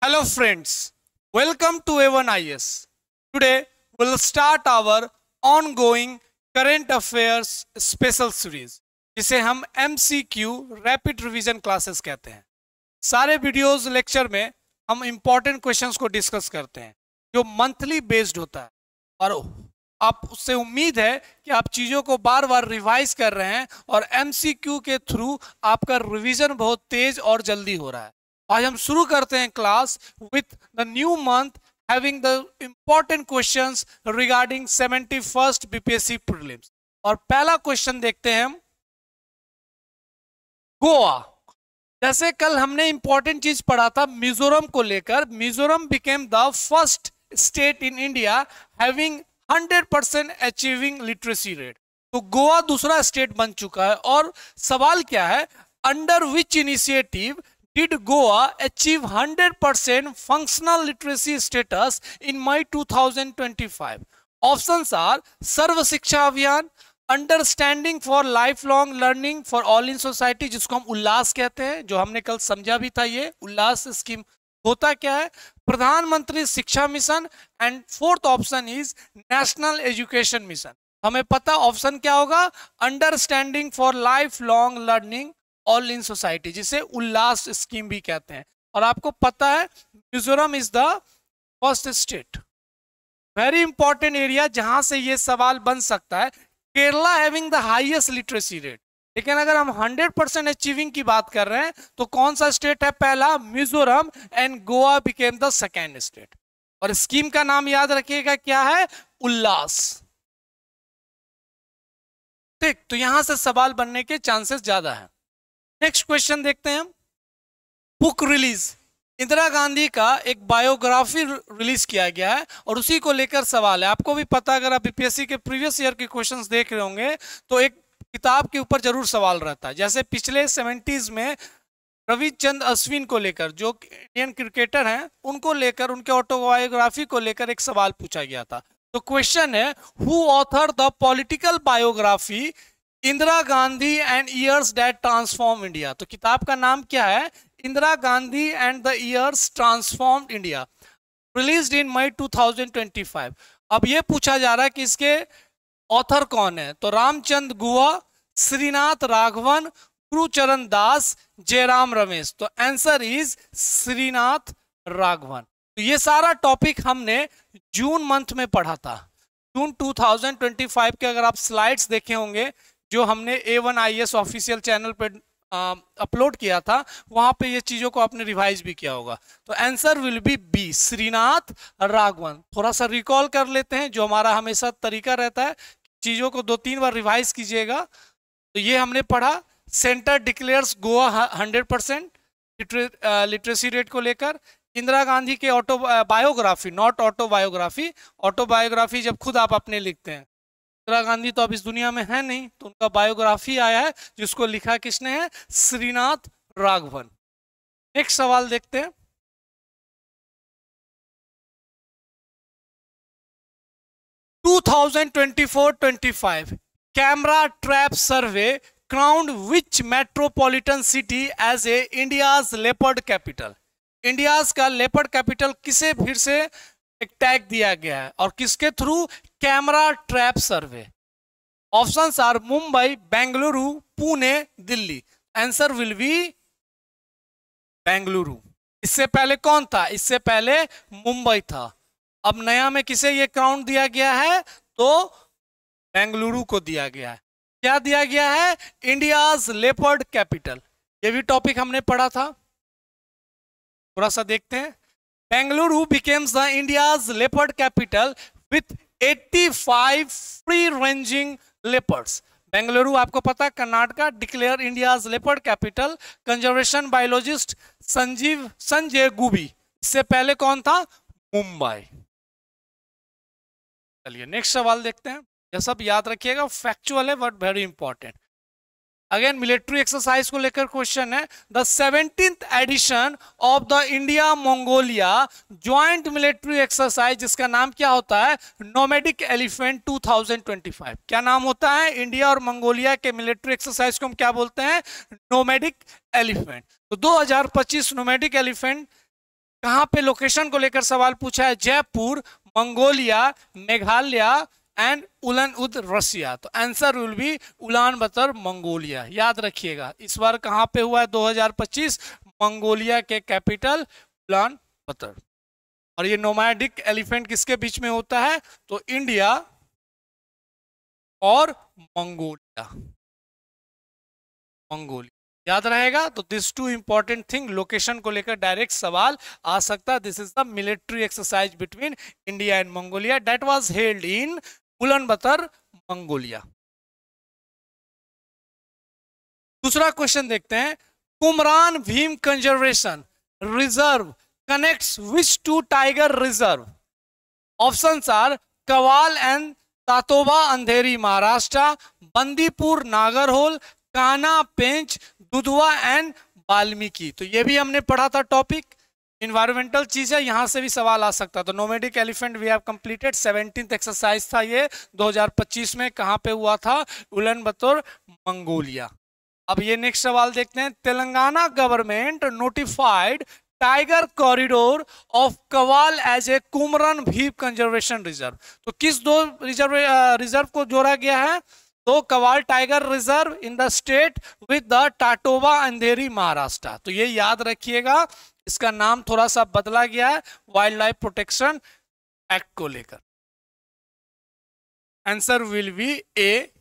Hello friends, welcome to A1IS. Today we'll start our ongoing current affairs special series जिसे हम MCQ rapid revision classes कहते हैं। सारे videos lecture में हम इंपॉर्टेंट क्वेश्चंस को डिस्कस करते हैं जो मंथली बेस्ड होता है और आप उससे उम्मीद है कि आप चीज़ों को बार बार रिवाइज कर रहे हैं और MCQ के थ्रू आपका रिवीजन बहुत तेज और जल्दी हो रहा है। आज हम शुरू करते हैं class with the new month having the important questions regarding 71st BPSC prelims. और पहला क्वेश्चन देखते हैं हम। गोवा, जैसे कल हमने इंपॉर्टेंट चीज पढ़ा था मिजोरम को लेकर, Mizoram became the first state in India having 100% achieving literacy rate. तो गोवा दूसरा स्टेट बन चुका है और सवाल क्या है, under which initiative did Goa achieve 100% functional literacy status in May 2025? Options are सर्व शिक्षा अभियान, understanding for life long learning for all in society जिसको हम उल्लास कहते हैं, जो हमने कल समझा भी था। ये उल्लास स्कीम होता क्या है, प्रधानमंत्री शिक्षा mission, and fourth option is national education mission. हमें पता ऑप्शन क्या होगा, understanding for life long learning all in society जिसे उल्लास स्कीम भी कहते हैं। और आपको पता है Mizoram is the first state. Very important area जहां से ये सवाल बन सकता है। Kerala having the highest literacy rate, लेकिन अगर हम 100% अचीविंग की बात कर रहे हैं तो कौन सा स्टेट है, पहला Mizoram, and Goa became the second state. और स्कीम का नाम याद रखिएगा क्या है, उल्लास। ठीक, तो यहां से सवाल बनने के चांसेस ज्यादा है। नेक्स्ट क्वेश्चन देखते हैं हम। बुक रिलीज, इंदिरा गांधी का एक बायोग्राफी रिलीज किया गया है और उसी को लेकर सवाल है। आपको भी पता, अगर आप बीपीएससी के प्रीवियस ईयर के क्वेश्चंस देख रहे होंगे तो एक किताब के ऊपर जरूर सवाल रहता है। जैसे पिछले 70s में रविचंद्र अश्विन को लेकर, जो इंडियन क्रिकेटर हैं, उनको लेकर, उनके ऑटोबायोग्राफी को लेकर एक सवाल पूछा गया था। तो क्वेश्चन है, who author the political biography Indira Gandhi and years that transform India. तो किताब का नाम क्या है, Indira Gandhi and the years transformed India, released in May 2025। अब ये पूछा जा रहा है कि इसके ऑथर कौन है, तो रामचंद्र गुहा, श्रीनाथ राघवन, गुरुचरण दास, जयराम रमेश। तो आंसर इज श्रीनाथ राघवन। तो ये सारा टॉपिक हमने जून मंथ में पढ़ा था। जून 2025 के अगर आप स्लाइड्स देखे होंगे जो हमने A1IS ऑफिशियल चैनल पे अपलोड किया था, वहां पे ये चीजों को आपने रिवाइज भी किया होगा। तो answer will be B, Srinath Raghavan. थोड़ा सा रिकॉल कर लेते हैं, जो हमारा हमेशा तरीका रहता है, चीजों को 2-3 बार रिवाइज कीजिएगा। तो ये हमने पढ़ा, centre declares Goa 100% literacy rate को लेकर। इंदिरा गांधी के ऑटोबायोग्राफी, नॉट ऑटोबायोग्राफी, ऑटोबायोग्राफी जब खुद आप अपने लिखते हैं। इंदिरा गांधी तो अब इस दुनिया में है नहीं, तो उनका बायोग्राफी आया है जिसको लिखा किसने है, श्रीनाथ राघवन। नेक्स्ट सवाल देखते हैं। To 2024-25 camera trap survey crowned which metropolitan city as a India's leopard capital. India's का लेपर्ड कैपिटल किसे फिर से एक टैग दिया गया है और किसके through, camera trap survey. Options are Mumbai, Bengaluru, Pune, Delhi. Answer will be Bengaluru. इससे पहले कौन था, इससे पहले मुंबई था। अब नया में किसे ये क्राउन दिया गया है, तो बेंगलुरु को दिया गया है। क्या दिया गया है, इंडियाज लेपर्ड कैपिटल। ये भी टॉपिक हमने पढ़ा था, थोड़ा सा देखते हैं। Bengaluru becomes the India's leopard capital with 85 free-ranging leopards. Bengaluru आपको पता, Karnataka, declare India's leopard capital. Conservation biologist Sanjay Gubbi. इससे पहले कौन था, मुंबई। चलिए नेक्स्ट सवाल देखते हैं। यह सब याद रखिएगा, फैक्चुअल है but very important. Again military exercise को लेकर क्वेश्चन है, the 17th edition of the India Mongolia joint military exercise, जिसका नाम क्या होता है, नोमैडिक एलिफेंट 2025। क्या नाम होता है, इंडिया और मंगोलिया के मिलिट्री एक्सरसाइज को हम क्या बोलते हैं, नोमैडिक एलिफेंट। तो 2025 नोमैडिक एलिफेंट कहां पे लोकेशन को लेकर सवाल पूछा है? Jaipur, Mongolia, Meghalaya and Ulan Ude Russia. तो answer will be Ulan Bator Mongolia. याद रखिएगा इस बार कहां पे हुआ है 2025? मंगोलिया के कैपिटल उलान बतर। और ये नोमैडिक एलिफेंट किसके बीच में होता है? तो इंडिया और मंगोलिया। मंगोलिया याद रहेगा। तो this too important thing, location को लेकर डायरेक्ट सवाल आ सकता है। This is the military exercise between India and Mongolia that was held in Ulan Bator Mongolia. दूसरा क्वेश्चन देखते हैं। Kumram Bheem conservation reserve connects which two tiger reserve? Options are Kawal and Tadoba Andhari Maharashtra, Bandipur Nagarhole, Kanha Pench Dudhwa and Valmiki. तो ये भी हमने पढ़ा था टॉपिक, इन्वायरमेंटल चीज है, यहां से भी सवाल आ सकता है। तो nomadic elephant we have completed, 17th exercise था ये 2025 में। कहां पे हुआ था? Ulan Bator Mongolia. अब ये नेक्स्ट सवाल देखते हैं। Telangana government notified tiger corridor of Kawal as a Kumram Bheem conservation reserve. तो किस दो रिजर्व को जोड़ा गया है? तो Kawal tiger reserve in the state with the Tadoba Andhari Maharashtra. तो ये याद रखिएगा, इसका नाम थोड़ा सा बदला गया है वाइल्ड लाइफ प्रोटेक्शन एक्ट को लेकर। Answer will be a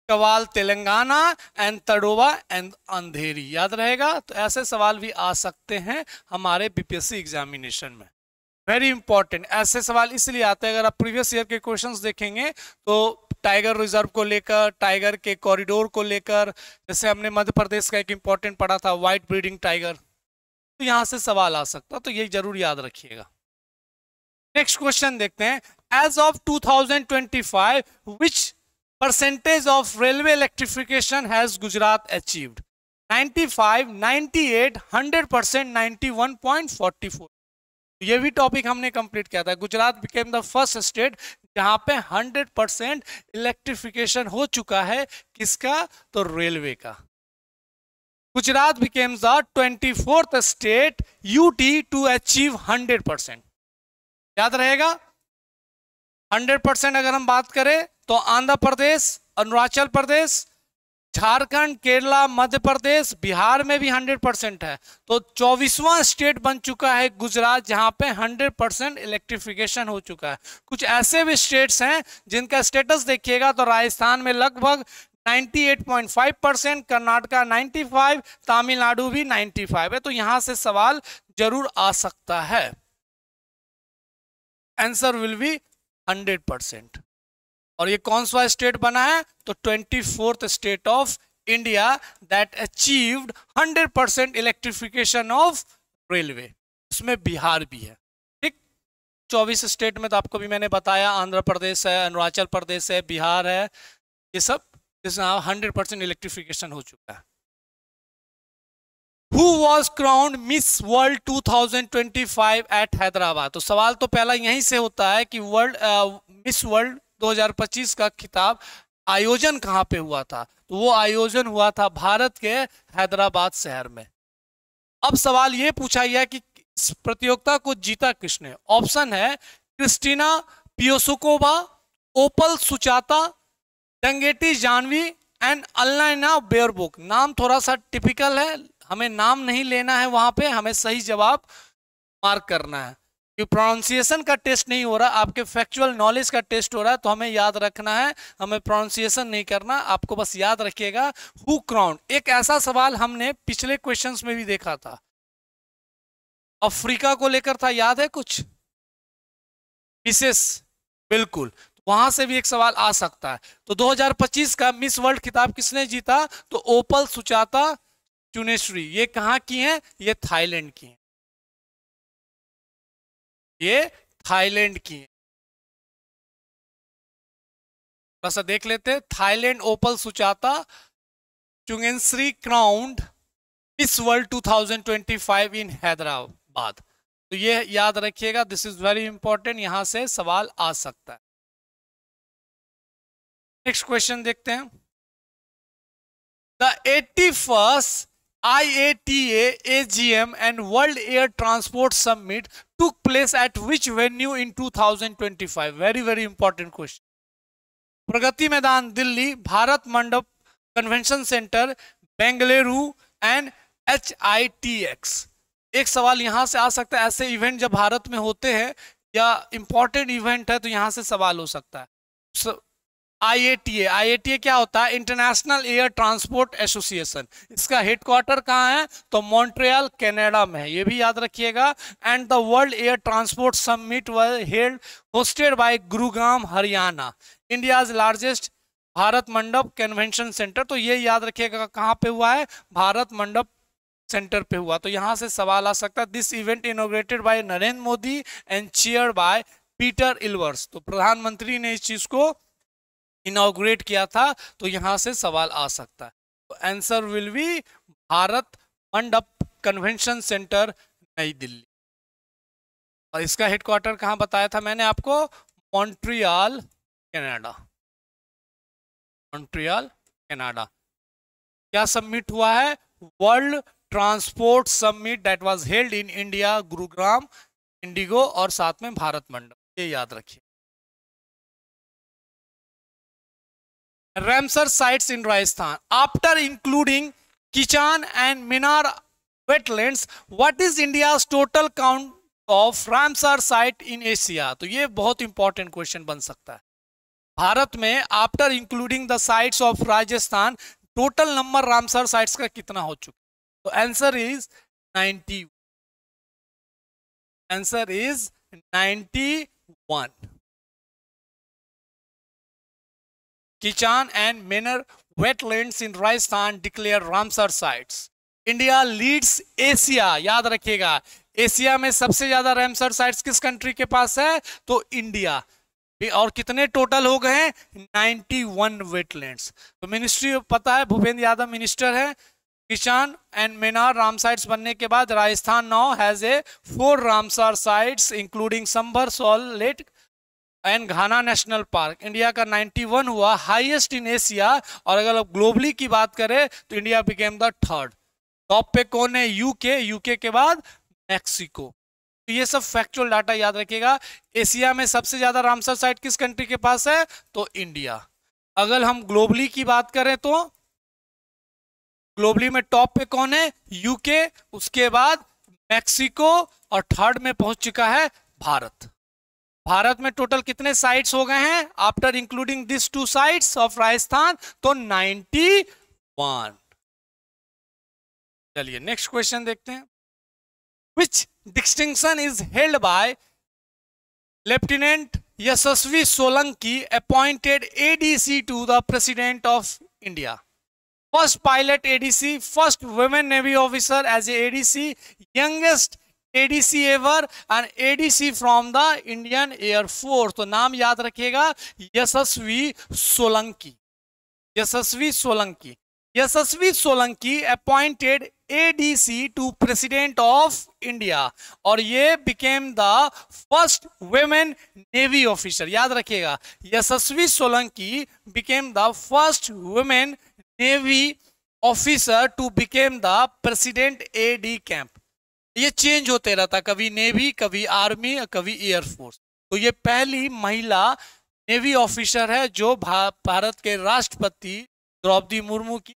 Kawal Telangana and Tadoba and Andhari. याद रहेगा। तो ऐसे सवाल भी आ सकते हैं हमारे बीपीएससी एग्जामिनेशन में। वेरी इंपॉर्टेंट ऐसे सवाल इसलिए आते हैं, अगर आप प्रीवियस ईयर के क्वेश्चंस देखेंगे तो टाइगर रिजर्व को लेकर, टाइगर के कॉरिडोर को लेकर, जैसे हमने मध्य प्रदेश का एक इंपॉर्टेंट पढ़ा था व्हाइट ब्रीडिंग टाइगर, तो यहां से सवाल आ सकता, तो ये जरूर याद रखिएगा। नेक्स्ट क्वेश्चन देखते हैं। As of 2025 which percentage of railway electrification has Gujarat achieved? 95, 98, 100%, 91.44। ये भी टॉपिक हमने कंप्लीट किया था। Gujarat became the first state जहां पे 100% इलेक्ट्रिफिकेशन हो चुका है। किसका? तो रेलवे का। Gujarat became the 24th state UT to achieve 100%। याद रहेगा। 100% अगर हम बात करें तो आंध्र प्रदेश, अरुणाचल प्रदेश, झारखंड, केरला, मध्य प्रदेश, बिहार में भी 100% है। तो 24वां स्टेट बन चुका है गुजरात जहां पे 100% इलेक्ट्रिफिकेशन हो चुका है। कुछ ऐसे भी स्टेट्स हैं जिनका स्टेटस देखिएगा तो राजस्थान में लगभग 98.5%, कर्नाटका 95%, तमिलनाडु भी 95% है। तो यहां से सवाल जरूर आ सकता है। Answer will B 100%। और ये कौन सा स्टेट बना है? तो 24th state of India that achieved 100% electrification of railway. इसमें बिहार भी है। ठीक, 24 स्टेट में तो आपको भी मैंने बताया, आंध्र प्रदेश है, अरुणाचल प्रदेश है, बिहार है, ये सब जिसमें 100% इलेक्ट्रिफिकेशन हो चुका है। Who was crowned Miss World 2025 at Hyderabad? तो सवाल तो पहला यहीं से होता है कि मिस वर्ल्ड 2025 का खिताब आयोजन कहां पे हुआ था? तो वो आयोजन हुआ था भारत के हैदराबाद शहर में। अब सवाल ये पूछा गया कि इस प्रतियोगिता को जीता किसने? ऑप्शन है Krystyna Pyszkova, Opal Suchata, Dangeti Jahnavi and Annalena Baerbock. नाम थोड़ा सा टिपिकल है, हमें नाम नहीं लेना है, वहां पे हमें सही जवाब मार्क करना है। प्रोनाउंसिएशन का टेस्ट नहीं हो रहा, आपके फैक्चुअल नॉलेज का टेस्ट हो रहा है, तो हमें याद रखना है, हमें प्रोनाउंसिएशन नहीं करना। आपको बस याद रखिएगा हु क्राउंड। एक ऐसा सवाल हमने पिछले क्वेश्चंस में भी देखा था, अफ्रीका को लेकर था, याद है कुछ मिसेस? बिल्कुल, वहां से भी एक सवाल आ सकता है। तो 2025 का मिस वर्ल्ड खिताब किसने जीता? तो ओपल सुचाता चुनेश्री। ये कहां की हैं? ये थाईलैंड की हैं। ये थाईलैंड की है। थोड़ा सा देख लेते हैं। थाईलैंड ओपल सुचाता चुंगेनश्री क्राउंड मिस वर्ल्ड 2025 इन हैदराबाद। तो ये याद रखिएगा, दिस इज वेरी इंपॉर्टेंट, यहां से सवाल आ सकता है। नेक्स्ट क्वेश्चन देखते हैं। The 81st IATA AGM and World Air Transport Summit took place at which venue in 2025? Very important question. Pragati Maidan Delhi, Bharat मंडप convention centre Bengaluru and HITX। एक सवाल यहां से आ सकता है, ऐसे इवेंट जब भारत में होते हैं या इंपॉर्टेंट इवेंट है तो यहां से सवाल हो सकता है। IATA क्या होता है? International air transport association. इसका हेडक्वार्टर कहाँ है? तो मॉन्ट्रियल कनाडा में है, ये भी याद रखिएगा। And the world air transport summit was held hosted by Gurugram Haryana, India's largest Bharat मंडप कन्वेंशन सेंटर। तो ये याद रखिएगा कहाँ पे हुआ है? भारत मंडप सेंटर पे हुआ। तो यहां से सवाल आ सकता है, this event inaugurated by Narendra Modi and chair by Peter Elvers. तो प्रधानमंत्री ने इस चीज को इनॉग्रेट किया था, तो यहां से सवाल आ सकता है। तो आंसर विल बी भारत मंडप कन्वेंशन सेंटर, नई दिल्ली। और इसका हेडक्वार्टर कहां बताया था मैंने आपको? Montreal Canada, Montreal Canada. क्या सबमिट हुआ है? World transport summit that was held in India, Gurugram, Indigo और साथ में भारत मंडप, ये याद रखिए। Ramsar sites in Rajasthan. After including Kichan and Minar wetlands, what is India's total count of Ramsar site in Asia? तो ये बहुत इंपॉर्टेंट क्वेश्चन बन सकता है। भारत में after including the sites of Rajasthan total number Ramsar sites का कितना हो चुका? तो answer is 90। Answer is 91। Kichan and Minar wetlands in Rajasthan declare Ramsar sites. India leads Asia, याद रखिएगा। एशिया में सबसे ज्यादा रामसर साइट्स किस कंट्री के पास है? तो इंडिया। और कितने टोटल हो गए हैं? 91 वेटलैंड्स। तो मिनिस्ट्री पता है, भूपेंद्र यादव मिनिस्टर है। किचान एंड मिनार राम साइट्स बनने के बाद Rajasthan now has a 4 Ramsar sites including Sambhar, salt lake and Ghana national park. India का 91 हुआ, हाईएस्ट इन एशिया। और अगर आप ग्लोबली की बात करें तो India became the 3rd। Top पे कौन है? यूके के बाद मैक्सिको। तो ये सब फैक्चुअल डाटा याद रखिएगा। एशिया में सबसे ज्यादा रामसर साइट किस कंट्री के पास है? तो इंडिया। अगर हम ग्लोबली की बात करें तो ग्लोबली में टॉप पे कौन है? यूके, उसके बाद मैक्सिको और 3rd में पहुंच चुका है भारत। भारत में टोटल कितने साइट्स हो गए हैं after including this 2 sites of Rajasthan? तो 91। चलिए नेक्स्ट क्वेश्चन देखते हैं। Which distinction is held by lieutenant Yashasvi Solanki appointed ADC to the president of India? First pilot ADC, first women navy officer as a ADC, youngest ADC ever and ADC from the Indian Air Force। तो नाम याद रखिएगा, Yashasvi Solanki. Yashasvi Solanki, Yashasvi Solanki appointed ADC to president of India और ये became the first women navy officer. याद रखिएगा, Yashasvi Solanki became the first women navy officer to become the president AD camp. ये change होते रहता, कभी नेवी, कभी आर्मी, कभी एयरफोर्स। तो ये पहली महिला नेवी ऑफिसर है जो भारत के राष्ट्रपति द्रौपदी मुर्मू की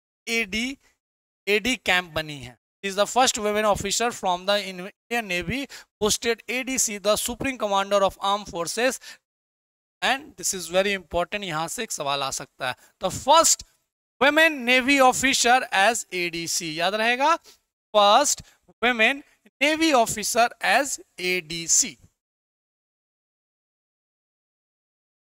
एडी कैंप बनी है। Is the first women officer from the Indian navy posted ADC the supreme commander of arm forces. And this is very important, यहां से एक सवाल आ सकता है। The first women navy officer as ADC, याद रहेगा, first women Navy officer as ADC.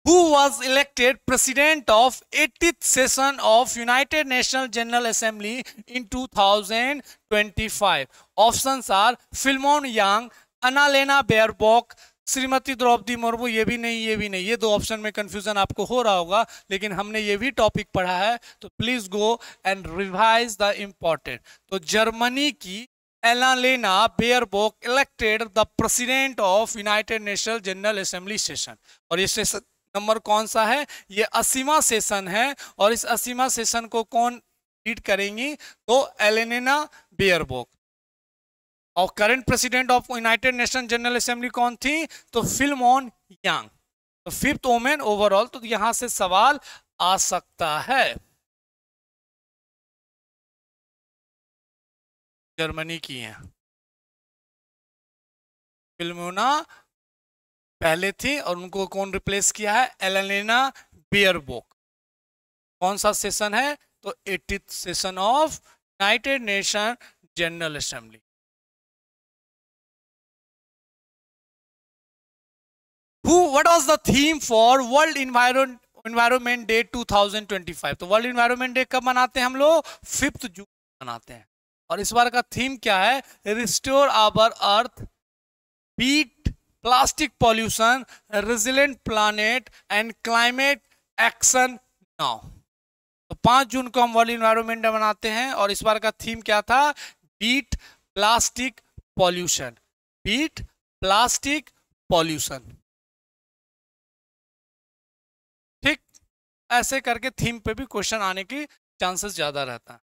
Who was elected president of 80th session of United Nations General Assembly in 2025? Options are Philemon Yang, Annalena Baerbock, Shrimati Draupadi Murmu. ये भी नहीं, ये भी नहीं, ये 2 option में कंफ्यूजन आपको हो रहा होगा, लेकिन हमने ये भी टॉपिक पढ़ा है, तो please go and revise the important. तो जर्मनी की Annalena Baerbock elected the president of United Nations General Assembly session. और ये सेशन नंबर कौन सा है? ये 80वां सेशन है। और इस 80वां सेशन को कौन लीड करेंगी तो एलेना बेयरबोक। और current president of United nation general assembly कौन थी? तो फिल्मोन यांग। तो फिफ्थ वोमेन ओवरऑल, तो यहां से सवाल आ सकता है। जर्मनी की है फिल्मोना, पहले थी और उनको कौन रिप्लेस किया है? एलेना बेयरबोक। कौन सा सेशन है? तो 80th session of United nation general assembly. What was the theme for World Environment Day 2025? तो वर्ल्ड इन्वायरमेंट डे कब मनाते हैं हम लोग? 5 जून मनाते हैं। और इस बार का थीम क्या है? Restore our earth, beat plastic pollution, resilient planet and climate action now. तो 5 जून को हम वर्ल्ड इन्वायरमेंट डे मनाते हैं और इस बार का थीम क्या था? Beat plastic pollution, beat plastic pollution. ठीक, ऐसे करके थीम पे भी क्वेश्चन आने की चांसेस ज्यादा रहता है।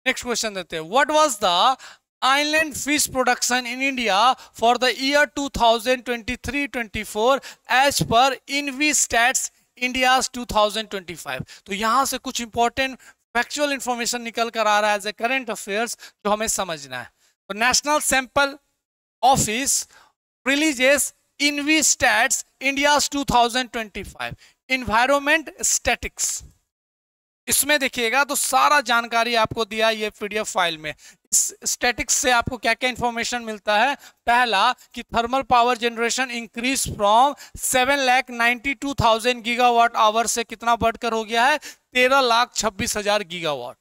नेक्स्ट क्वेश्चन देते हैं, what was the island fish production in India for the year 2023-24 as per EnviStats India 2025। तो यहां से कुछ इंपॉर्टेंट फैक्चुअल इंफॉर्मेशन निकल कर आ रहा है एज ए करंट अफेयर्स, जो हमें समझना है। तो national sample office releases EnviStats India 2025 environment statistics. इसमें देखिएगा तो सारा जानकारी आपको दिया ये पीडीएफ फाइल में। इस स्टैटिक्स से आपको क्या क्या इंफॉर्मेशन मिलता है? पहला कि thermal power generation increase from 7,92,000 gigawatt hour से कितना बढ़कर हो गया है? 13,26,000 गीगावाट।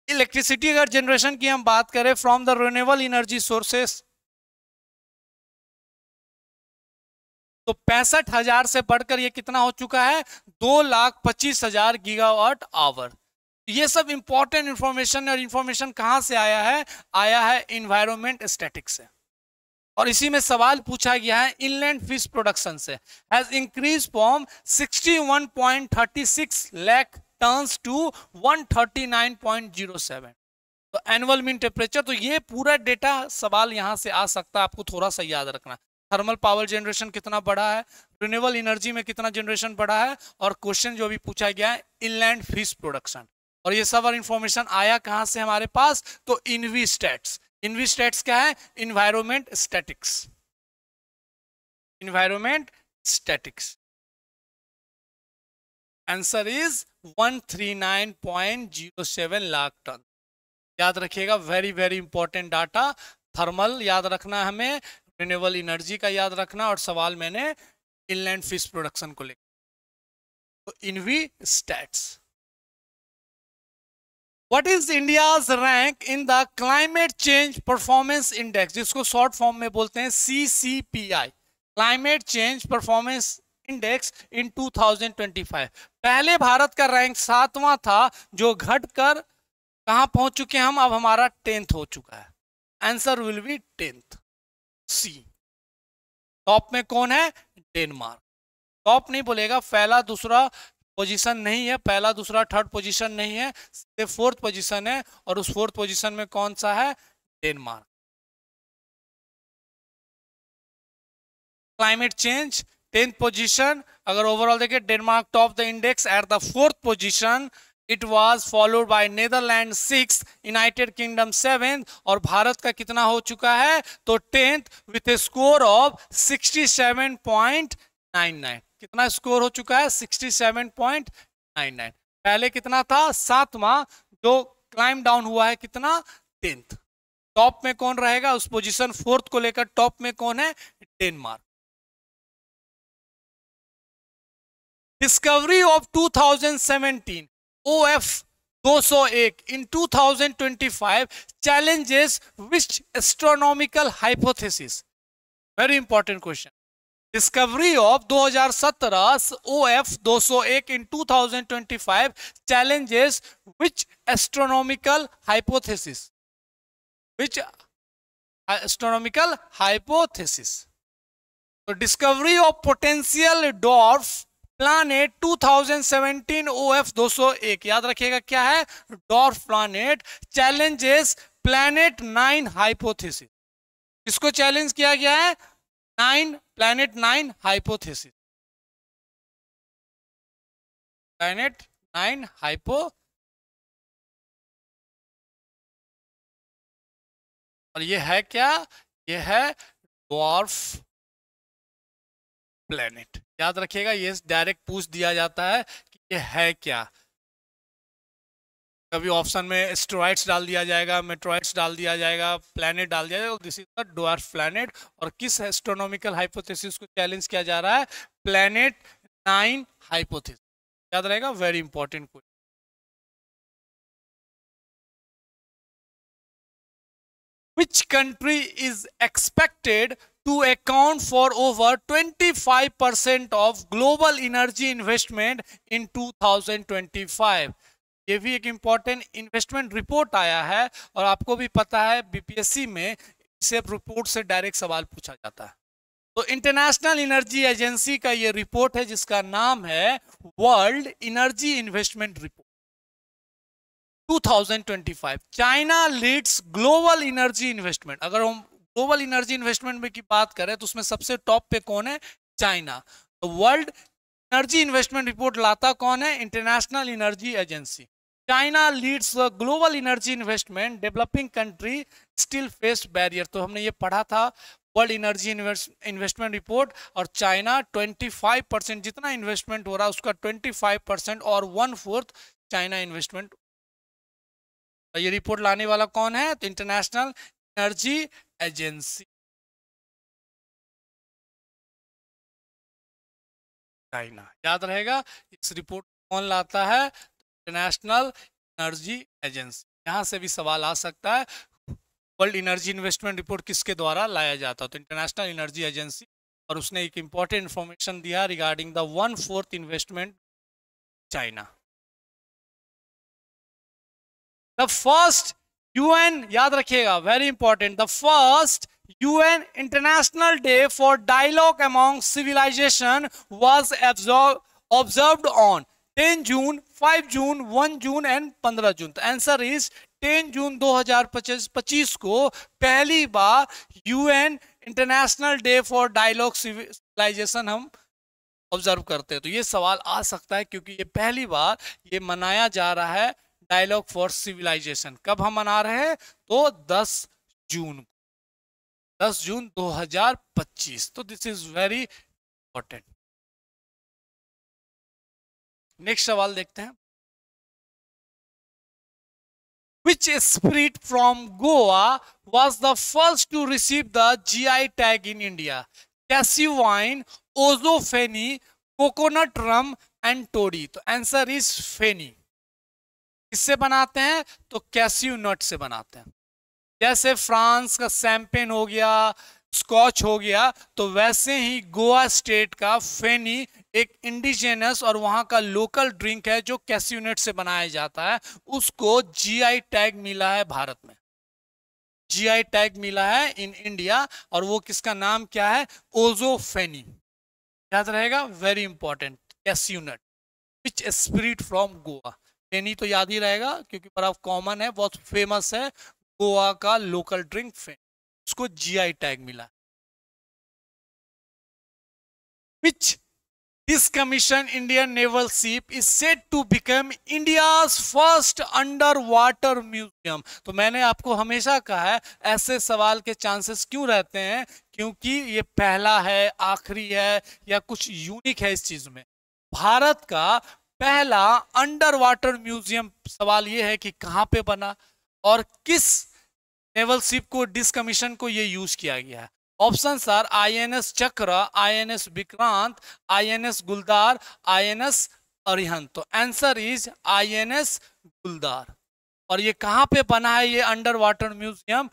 इलेक्ट्रिसिटी अगर जनरेशन की हम बात करें from the renewable energy sources, तो 65,000 से बढ़कर ये कितना हो चुका है? 2,25,000 गीगावाट आवर। ये सब इंपॉर्टेंट इंफॉर्मेशन है और इंफॉर्मेशन कहां से आया है? आया है इन्वायरमेंट स्टैटिक्स से। और इसी में सवाल पूछा गया है इनलैंड फिश प्रोडक्शन से has increase from 61.36 lakh tons to 139.07। तो एनुअल मीन टेम्परेचर, तो ये पूरा डेटा सवाल यहां से आ सकता है, आपको थोड़ा सा याद रखना। थर्मल पावर जनरेशन कितना बढ़ा है, रिन्यूएबल एनर्जी में कितना जनरेशन बढ़ा है, और क्वेश्चन जो भी पूछा गया है इनलैंड फिश प्रोडक्शन। और ये सब इंफॉर्मेशन आया कहां से हमारे पास? तो इनवीस्टैट्स। इनवीस्टैट्स क्या है? Environment statics, environment statics. Answer is 139.07 lakh ton. याद रखिएगा, very very important data. Thermal याद रखना हमें, रिन्यूएबल एनर्जी का याद रखना, और सवाल मैंने इनलैंड फिश प्रोडक्शन को लेकर। तो EnviStats. What is India's rank in the climate change performance index, जिसको शॉर्ट फॉर्म में बोलते हैं CCPI, climate change performance index in 2025। पहले भारत का रैंक 7वां था, जो घटकर कहां पहुंच चुके हैं हम? अब हमारा 10th हो चुका है। Answer will be 10th, C. Top में कौन है? डेनमार्क। टॉप नहीं बोलेगा, पहला दूसरा पोजीशन नहीं है, पहला दूसरा थर्ड पोजीशन नहीं है, सिर्फ 4th पोजीशन है। और उस 4th पोजीशन में कौन सा है? Denmark. Climate change 10th position. अगर ओवरऑल देखें, Denmark top the index at the 4th position. It was followed by Netherland 6th, United kingdom 7th, और भारत का कितना हो चुका है? तो 10th with A score of 67.99। कितना स्कोर हो चुका है? 67.99। पहले कितना था? 7वां, जो क्लाइम डाउन हुआ है कितना? 10th। टॉप में कौन रहेगा? उस पोजीशन 4th को लेकर टॉप में कौन है? Denmark. Discovery of 2017 OF 201 in 2025 challenges which astronomical hypothesis? Very important question. Discovery of 2017 OF 201 in 2025 challenges which astronomical hypothesis? Which astronomical hypothesis? So discovery of potential dwarf planet 2017 OF 201, याद रखिएगा क्या है, dwarf planet challenges planet 9 hypothesis. इसको challenge किया गया है planet 9 hypothesis, planet 9 hypo, और ये है क्या, ये है डॉर्फ प्लैनेट। याद रखिएगा ये डायरेक्ट पूछ दिया जाता है कि ये है क्या, कभी ऑप्शन में एस्टेरॉइड्स डाल दिया जाएगा, मेट्रॉइड्स डाल दिया जाएगा, प्लैनेट डाल दिया जाएगा, this is the dwarf planet. और किस एस्ट्रोनॉमिकल हाइपोथेसिस को चैलेंज किया जा रहा है, प्लैनेट 9 हाइपोथेसिस। याद रहेगा, very important question. Which country is expected to account for over 25% of global energy investment in 2025? ये भी एक इंपॉर्टेंट इन्वेस्टमेंट रिपोर्ट आया है, और आपको भी पता है बीपीएससी में इसे रिपोर्ट से डायरेक्ट सवाल पूछा जाता है। तो इंटरनेशनल एनर्जी एजेंसी का ये रिपोर्ट है जिसका नाम है world energy investment report 2025। China leads global energy investment. अगर हम ग्लोबल एनर्जी इन्वेस्टमेंट में की बात करें तो उसमें सबसे टॉप पे कौन है, चाइना। तो वर्ल्ड एनर्जी इन्वेस्टमेंट रिपोर्ट लाता कौन है, international energy agency. China leads the global energy investment, developing country still face barrier. तो हमने ये पढ़ा था वर्ल्ड एनर्जी इन्वेस्टमेंट रिपोर्ट, और चाइना 25% जितना इन्वेस्टमेंट हो रहा है उसका 25% और 1/4 चाइना इन्वेस्टमेंट। ये रिपोर्ट लाने वाला कौन है, तो इंटरनेशनल एनर्जी एजेंसी, चाइना। याद रहेगा इस रिपोर्ट कौन लाता है, इंटरनेशनल एनर्जी एजेंसी। यहां से भी सवाल आ सकता है, वर्ल्ड एनर्जी इन्वेस्टमेंट रिपोर्ट किसके द्वारा लाया जाता है, तो इंटरनेशनल एनर्जी एजेंसी। और उसने एक इंपॉर्टेंट इंफॉर्मेशन दिया regarding the 1/4 investment China. The first UN, याद रखिएगा very important, the first UN International Day for Dialogue Among Civilization was observed on 10 June, 5 June, 1 June and 15 June. The answer is 10 जून 2025 को पहली बार UN international day for dialogue civilisation हम observe करते हैं। तो ये सवाल आ सकता है क्योंकि ये पहली बार ये मनाया जा रहा है डायलॉग फॉर सिविलाइजेशन। कब हम मना रहे हैं, तो 10 जून 2025। तो this is very important. Next सवाल देखते हैं। Which spirit from Goa was the first to receive the GI tag in India? Cashew wine, Ozo Feni, coconut rum and toddy. तो आंसर इज फेनी। किससे बनाते हैं, तो कैस्यू नट से बनाते हैं। जैसे फ्रांस का शैंपेन हो गया, स्कॉच हो गया, तो वैसे ही गोवा स्टेट का फेनी एक इंडिजिनस और वहां का लोकल ड्रिंक है जो कैस्यू नट से बनाया जाता है। उसको जीआई टैग मिला है भारत में, जीआई टैग मिला है इन इंडिया, और वो किसका नाम क्या है, ओजो फेनी। याद रहेगा, very important, cashew nut. Which spirit from Goa, feni तो याद ही रहेगा क्योंकि बड़ा कॉमन है, बहुत फेमस है, गोवा का लोकल ड्रिंक फेनी, उसको जीआई टैग मिला। Which decommissioned Indian naval ship is said to become India's first underwater museum? तो मैंने आपको हमेशा कहा है ऐसे सवाल के चांसेस क्यों रहते हैं, क्योंकि ये पहला है, आखिरी है, या कुछ यूनिक है इस चीज में। भारत का पहला अंडर वाटर म्यूजियम, सवाल ये है कि कहां पे बना और किस नेवल शिप को डिसकमीशन को ये यूज किया गया है। ऑप्शन आर आईएनएस चक्र, आईएनएस विक्रांत, आईएनएस गुलदार, आईएनएस अरिहंत। तो आंसर इज आईएनएस गुलदार। और ये कहां पे बना है ये अंडर वाटर म्यूजियम,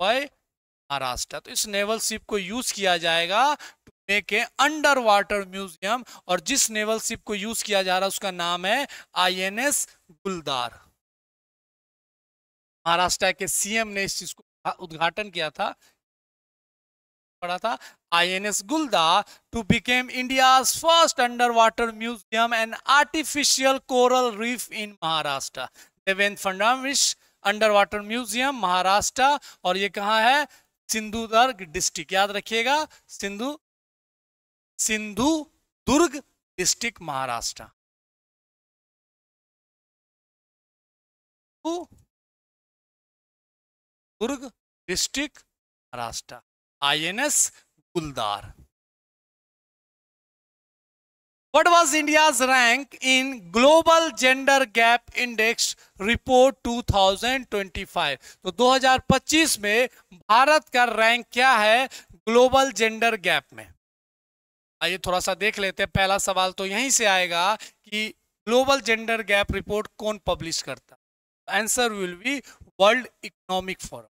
महाराष्ट्र। तो इस नेवल शिप को यूज किया जाएगा to make a underwater museum, और जिस नेवल शिप को यूज किया जा रहा है उसका नाम है आईएनएस गुलदार। महाराष्ट्र के सीएम ने इस चीज को उद्घाटन किया था, पढ़ा था, INS Gulda to become India's first underwater museum and artificial coral reef in Maharashtra. Devendra Fadnavis underwater museum Maharashtra, और ये कहाँ है? सिंधुदुर्ग डिस्ट्रिक्ट, याद रखिएगा, Sindhudurg district Maharashtra. Durg district Maharashtra, INS Guldar. What was India's rank in Global Gender Gap Index Report 2025? तो 2025 में भारत का rank क्या है ग्लोबल जेंडर गैप में? आइए थोड़ा सा देख लेते हैं। पहला सवाल तो यहीं से आएगा कि ग्लोबल जेंडर गैप रिपोर्ट कौन पब्लिश करता? Answer will B world economic forum.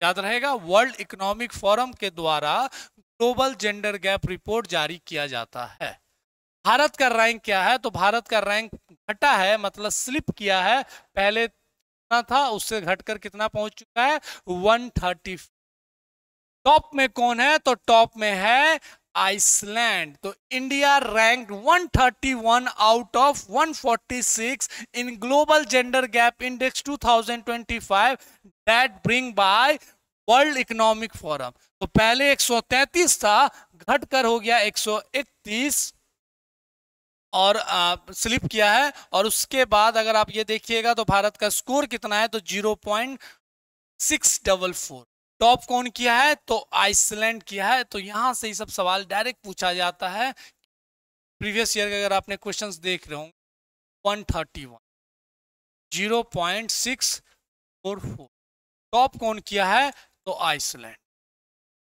याद रहेगा, वर्ल्ड इकोनॉमिक फोरम के द्वारा ग्लोबल जेंडर गैप रिपोर्ट जारी किया जाता है। भारत का रैंक क्या है? तो भारत का रैंक घटा है, मतलब स्लिप किया है। पहले कितना था, उससे घटकर कितना पहुंच चुका है? 130। टॉप में कौन है? तो टॉप में है आइसलैंड। तो India rank 131 out of 146 in global gender gap index 2025 that bring by world economic forum. तो पहले 133 था, घटकर हो गया 131 और स्लिप किया है। और उसके बाद अगर आप ये देखिएगा तो भारत का स्कोर कितना है? तो 0.644। टॉप कौन किया है? तो आइसलैंड किया है। तो यहां से ये सब सवाल डायरेक्ट पूछा जाता है। प्रीवियस ईयर के अगर आपने क्वेश्चंस देख रहे हो, 131 0.644। टॉप कौन किया है? तो आइसलैंड।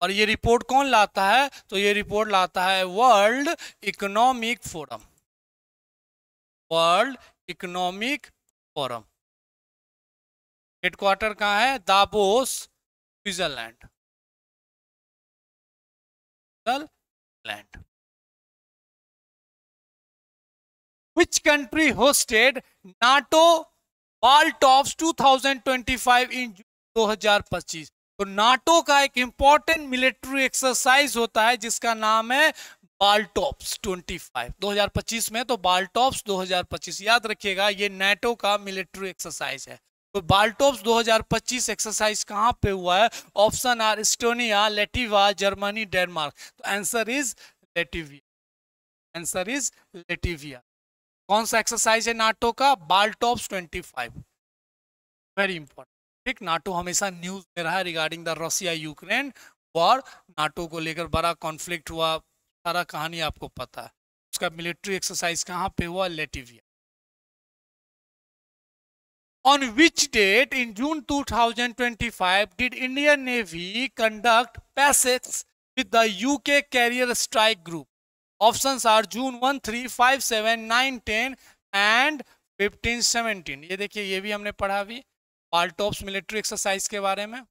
और ये रिपोर्ट कौन लाता है? तो ये रिपोर्ट लाता है world economic forum. World economic forum headquarter कहां है? Davos, Switzerland. Which country hosted NATO Baltops 2025 in 2025? तो नाटो का एक इंपॉर्टेंट मिलिट्री एक्सरसाइज होता है जिसका नाम है बाल्टॉप्स 25 2025 में। तो बाल्टॉप्स 2025 याद रखिएगा, ये नाटो का मिलिट्री एक्सरसाइज है। तो बाल्टॉप्स 2025 एक्सरसाइज कहां पे हुआ है? Option are Estonia, Latvia, Germany, Denmark. तो answer is Latvia. Answer is Latvia. कौन सा एक्सरसाइज है नाटो का? बाल्टॉप्स 25। Very important. ठीक, नाटो हमेशा न्यूज में रहा regarding the Russia Ukraine war. NATO को लेकर बड़ा कॉन्फ्लिक्ट हुआ, सारा कहानी आपको पता है। उसका मिलिट्री एक्सरसाइज कहां पे हुआ? लेटिविया। On which date in June 2025 did Indian Navy conduct PASEX with the UK Carrier Strike Group? Options are June 1, 3, 5, 7, 9, 10 and 15, 17। ये देखिए, ये भी हमने पढ़ा अभी बाल्टॉप्स मिलिट्री एक्सरसाइज के बारे में।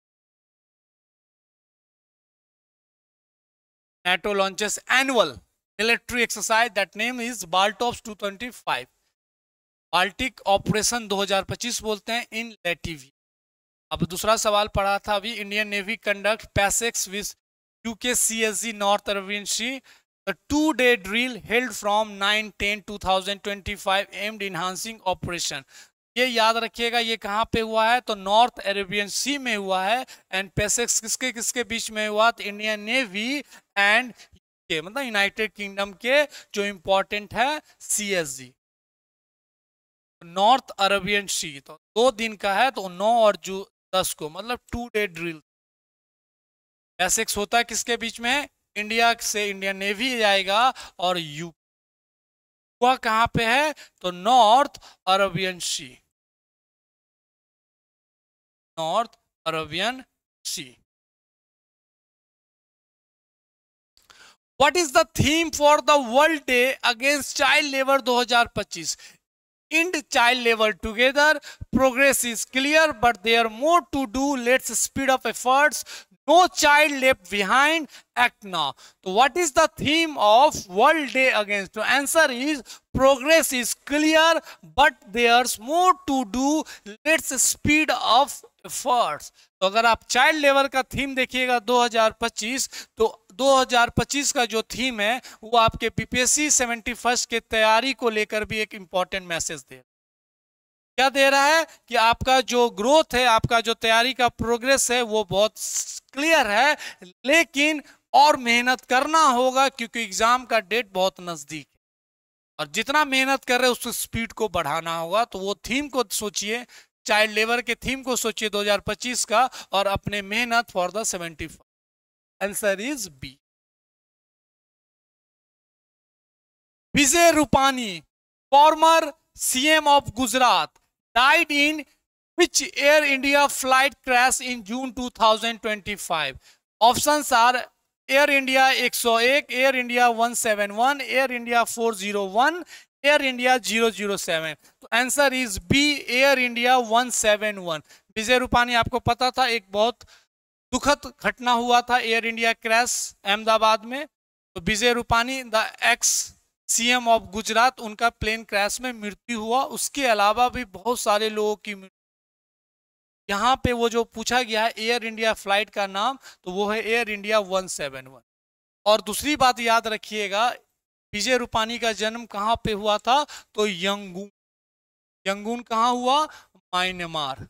NATO launches annual military exercise that name is Baltops 225। Baltic operation 2025 बोलते हैं इन लेटिविया। अब दूसरा सवाल पढ़ा था अभी, Indian navy conduct PASSEX with UK CSG North Arabian Sea, the 2-day drill held from 9/10/2025 aimed enhancing operation. ये याद रखिएगा, ये कहां पे हुआ है? तो नॉर्थ अरेबियन सी में हुआ है। एंड पैसेक्स किसके किसके बीच में हुआ? तो इंडियन नेवी एंड यूके, मतलब यूनाइटेड किंगडम के जो इंपॉर्टेंट है CSG नॉर्थ अरेबियन सी। तो 2 दिन का है, तो 9 और 10 को, मतलब 2-day ड्रिल। पैसेक्स होता है किसके बीच में? इंडिया से इंडियन नेवी जाएगा और वह कहां पे है? तो North Arabian Sea. North Arabian Sea. What is the theme for the World Day Against Child Labor 2025? End child labor together. Progress is clear, but there are more to do. Let's speed up efforts. No child left behind. Act now. So what is the theme of World Day Against? The answer is progress is clear, but there's more to do. Let's speed up efforts. तो अगर आप child labour का theme देखिएगा 2025, तो 2025 का जो theme है वो आपके बीपीएससी 71 के तैयारी को लेकर भी एक इंपॉर्टेंट मैसेज दे, क्या दे रहा है कि आपका जो ग्रोथ है, आपका जो तैयारी का प्रोग्रेस है वो बहुत क्लियर है, लेकिन और मेहनत करना होगा क्योंकि एग्जाम का डेट बहुत नजदीक है और जितना मेहनत कर रहे हैं उस स्पीड को बढ़ाना होगा। तो वो थीम को सोचिए, चाइल्ड लेबर के थीम को सोचिए 2025 का, और अपने मेहनत for the 75। Answer is B. Vijay Rupani, former CM of Gujarat, died in which Air India flight crash in June 2025? Options are Air India 101, Air India 171, Air India 401, Air India 007। तो answer is B, Air India 171। Vijay Rupani आपको पता था एक बहुत दुखद घटना हुआ था एयर इंडिया क्रैश अहमदाबाद में। तो Vijay Rupani the ex CM of Gujarat, उनका प्लेन क्रैश में मृत्यु हुआ। उसके अलावा भी बहुत सारे लोगों की मृत्यु। यहाँ पे वो जो पूछा गया है एयर इंडिया फ्लाइट का नाम, तो वो है एयर इंडिया 171। और दूसरी बात याद रखिएगा, विजय रूपानी का जन्म कहाँ पे हुआ था? तो यंगून। यंगून कहाँ हुआ? म्यांमार।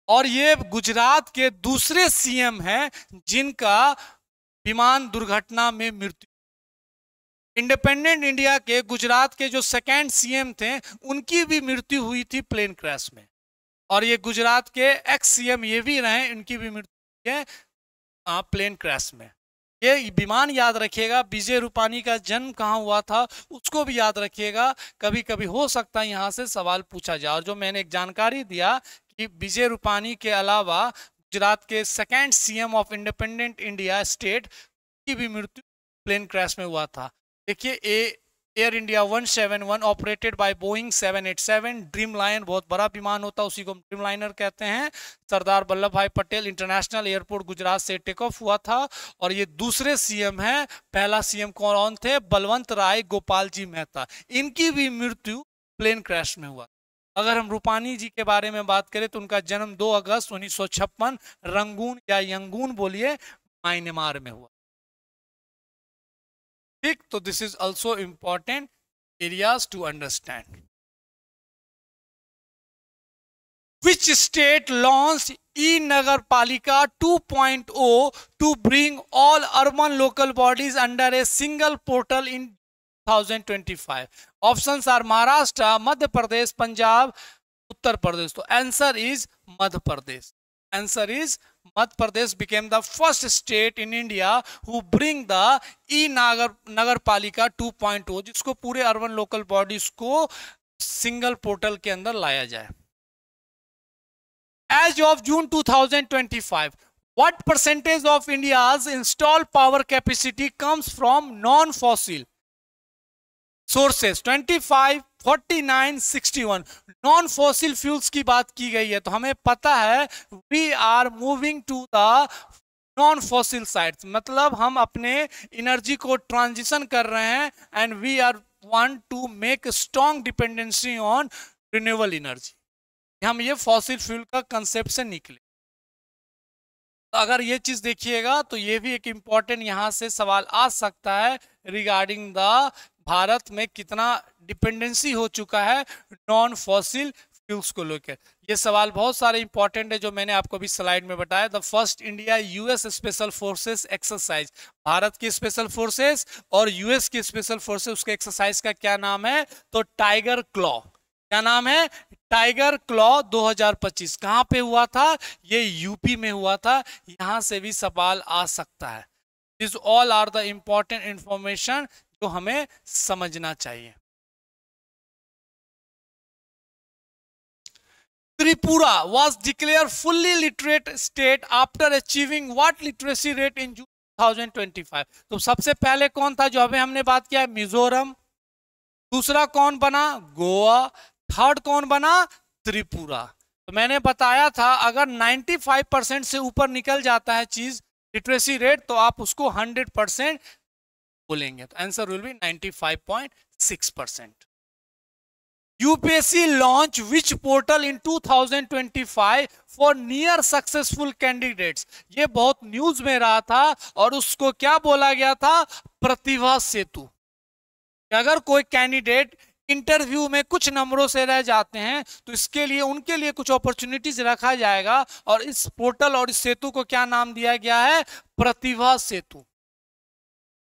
और ये गुजरात के दूसरे सीएम हैं जिनका विमान दुर्घटना में मृत्यु। इंडिपेंडेंट इंडिया के गुजरात के जो सेकंड सीएम थे उनकी भी मृत्यु हुई थी प्लेन क्रैश में। और ये गुजरात के एक्स सीएम ये भी रहे, इनकी भी मृत्यु हुई है प्लेन क्रैश में। ये विमान याद रखिएगा। विजय रूपानी का जन्म कहाँ हुआ था उसको भी याद रखिएगा, कभी कभी हो सकता है यहाँ से सवाल पूछा जाए। और जो मैंने एक जानकारी दिया कि विजय रूपानी के अलावा गुजरात के second CM of independent India state की भी मृत्यु प्लेन क्रैश में हुआ था। देखिए air India 171 operated by Boeing 787, dream line बहुत बड़ा विमान होता है, उसी को ड्रीम लाइनर कहते हैं। सरदार वल्लभ भाई पटेल इंटरनेशनल एयरपोर्ट गुजरात से टेक ऑफ हुआ था। और ये दूसरे सीएम हैं। पहला सीएम कौन थे? बलवंत राय गोपाल जी मेहता, इनकी भी मृत्यु प्लेन क्रैश में हुआ। अगर हम रूपानी जी के बारे में बात करें तो उनका जन्म 2 अगस्त 1956 रंगून या यंगून बोलिए म्यांमार में हुआ। ठीक, तो this is also important areas to understand. Which state launched e-Nagarpalika 2.0 to bring all urban local bodies under a single portal in 2025? Options are Maharashtra, Madhya Pradesh, Punjab, Uttar Pradesh. So answer is Madhya Pradesh. Answer is Madhya Pradesh became the first state in India who bring the e-Nagarpalika 2.0, जिसको पूरे urban local bodies को single portal के अंदर लाया जाए। As of June 2025, what percentage of India's installed power capacity comes from non-fossil sources? 25, 49, 61। Non fossil fuels की बात की गई है, तो हमें पता है we are moving to the non fossil sides, मतलब हम अपने एनर्जी को ट्रांजिशन कर रहे हैं and we are want to make strong dependency on renewable energy. हम ये फॉसिल फ्यूल का कंसेप्ट से निकले। तो अगर ये चीज देखिएगा तो ये भी एक इंपॉर्टेंट यहां से सवाल आ सकता है रिगार्डिंग द भारत में कितना डिपेंडेंसी हो चुका है नॉन फॉसिल फ्यूल्स को लेकर। ये सवाल बहुत सारे इंपॉर्टेंट है जो मैंने आपको अभी स्लाइड में बताया। The first India US special forces exercise, Bharat की स्पेशल फोर्सेस और यूएस की स्पेशल फोर्सेस, उसके एक्सरसाइज का क्या नाम है? तो टाइगर क्लॉ। क्या नाम है? Tiger claw 2025। कहां पे हुआ था? ये यूपी में हुआ था। यहां से भी सवाल आ सकता है। This all are the important information जो हमें समझना चाहिए। Tripura was declared fully literate state after achieving what literacy rate in June 2025? तो सबसे पहले कौन था जो अभी हमने बात किया? मिजोरम। दूसरा कौन बना? गोवा। थर्ड कौन बना? त्रिपुरा। तो मैंने बताया था अगर 95% से ऊपर निकल जाता है चीज लिटरेसी रेट तो आप उसको 100% बोलेंगे। तो answer will B 95.6%। UPSC launch which portal in 2025 for near successful candidates. ये बहुत न्यूज में रहा था और उसको क्या बोला गया था, प्रतिभा सेतु। अगर कोई कैंडिडेट इंटरव्यू में कुछ नंबरों से रह जाते हैं तो इसके लिए उनके लिए कुछ अपॉर्चुनिटीज रखा जाएगा और इस पोर्टल और इस सेतु को क्या नाम दिया गया है, Pratibha Setu.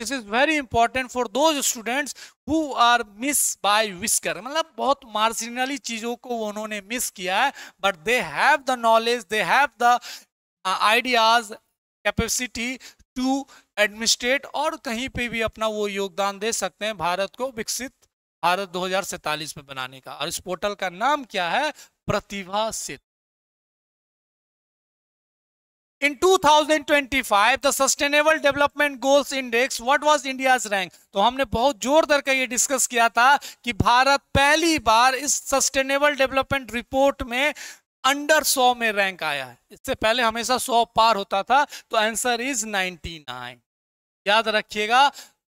This is very important for those students who are miss by whisker, मतलब बहुत मार्जिनली चीजों को उन्होंने मिस किया है, but they have the knowledge, they have the ideas, capacity to administrate और कहीं पे भी अपना वो योगदान दे सकते हैं भारत को विकसित भारत 2047 में बनाने का। और इस पोर्टल का नाम क्या है, प्रतिभा सेतु। In 2025, the Sustainable Development Goals Index, what was India's rank? तो हमने बहुत जोर दर का ये डिस्कस किया था कि भारत पहली बार इस सस्टेनेबल डेवलपमेंट रिपोर्ट में अंडर 100 में रैंक आया है। इससे पहले हमेशा 100 पार होता था, तो आंसर इज 99। याद रखिएगा,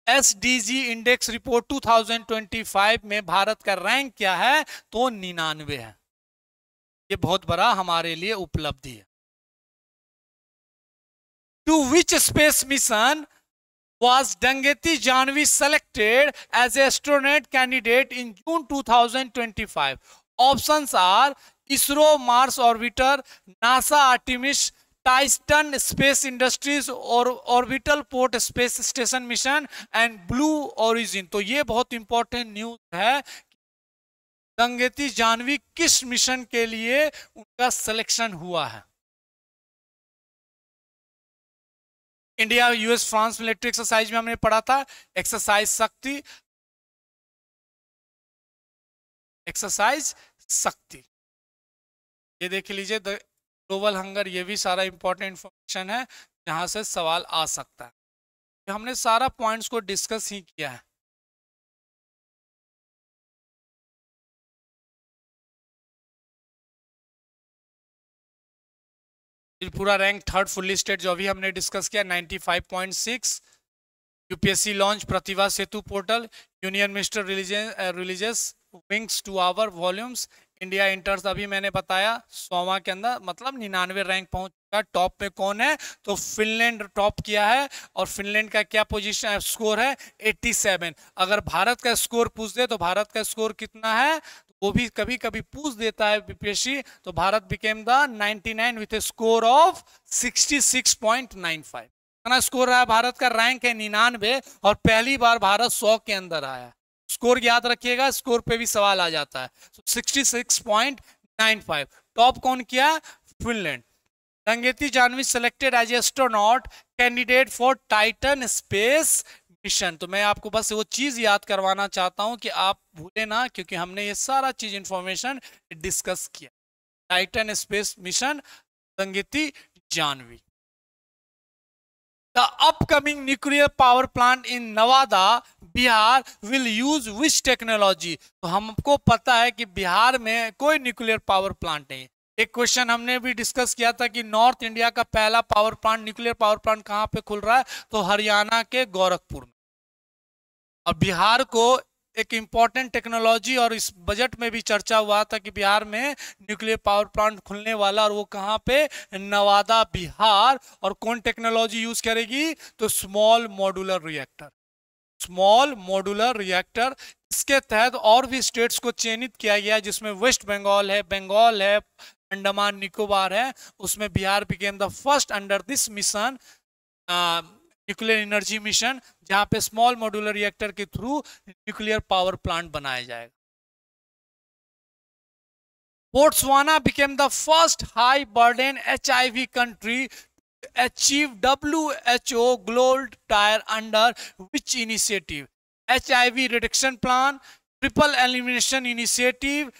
एसडीजी इंडेक्स रिपोर्ट 2025 में भारत का रैंक क्या है, तो 99 है। ये बहुत बड़ा हमारे लिए उपलब्धि है। To which space mission was Dangeti Janvi selected as an astronaut candidate in June 2025? Options are ISRO Mars Orbiter, NASA Artemis, Titan Space Industries or Orbital Port Space Station Mission and Blue Origin। तो ये बहुत important news है, दंगेती जानवी किस mission के लिए उनका selection हुआ है। India US France military exercise में हमने पढ़ा था, एक्सरसाइज शक्ति। ये देख लीजिए, द ग्लोबल हंगर, ये भी सारा इंपॉर्टेंट इंफॉर्मेशन है जहां से सवाल आ सकता है। तो हमने सारा पॉइंट्स को डिस्कस ही किया है। पूरा रैंक थर्ड फुल लिस्टेड जो अभी हमने डिस्कस किया 95.6। UPSC launch Pratibha Setu portal, union minister religious wings to our volumes, India enters अभी मैंने बताया 100वां के अंदर, मतलब 99 रैंक पहुंच चुका। टॉप पे कौन है, तो फिनलैंड टॉप किया है और फिनलैंड का क्या पोजीशन स्कोर है, 87। अगर भारत का स्कोर पूछ दे तो भारत का स्कोर कितना है, वो भी कभी कभी पूछ देता है बीपीएससी। तो Bharat became the 99 with A score of 66.95। कितना स्कोर रहा है भारत का, रैंक है 99 और पहली बार भारत 100 के अंदर आया। स्कोर याद रखिएगा, स्कोर पे भी सवाल आ जाता है। 66.95। टॉप कौन किया, Finland. Dangeti Jahnavi selected as astronaut candidate for Titan space mission. तो मैं आपको बस वो चीज याद करवाना चाहता हूं कि आप भूले ना, क्योंकि हमने ये सारा चीज इंफॉर्मेशन डिस्कस किया। Titan space mission, Dangeti Jahnavi. The upcoming nuclear power plant in Nevada, Bihar will use which technology? तो हमको पता है कि बिहार में कोई न्यूक्लियर पावर प्लांट नहीं। एक क्वेश्चन हमने भी डिस्कस किया था कि नॉर्थ इंडिया का पहला power plant, nuclear power plant कहां पे खुल रहा है, तो हरियाणा के गोरखपुर में। और बिहार को एक इंपॉर्टेंट टेक्नोलॉजी, और इस बजट में भी चर्चा हुआ था कि बिहार में न्यूक्लियर पावर प्लांट खुलने वाला, और वो कहां पे, नवादा बिहार। और कौन टेक्नोलॉजी यूज करेगी, तो small modular reactor. Small modular reactor, इसके तहत और भी स्टेट्स को चयनित किया गया, जिसमें वेस्ट बंगाल है, बंगाल है, अंडमान निकोबार है। उसमें Bihar became the first under this mission, nuclear energy mission, जहां पे स्मॉल मॉड्यूलर रिएक्टर के थ्रू न्यूक्लियर पावर प्लांट बनाया जाएगा। Botswana became the first high burden HIV country to achieve WHO gold tier under which initiative? HIV reduction plan, triple elimination initiative,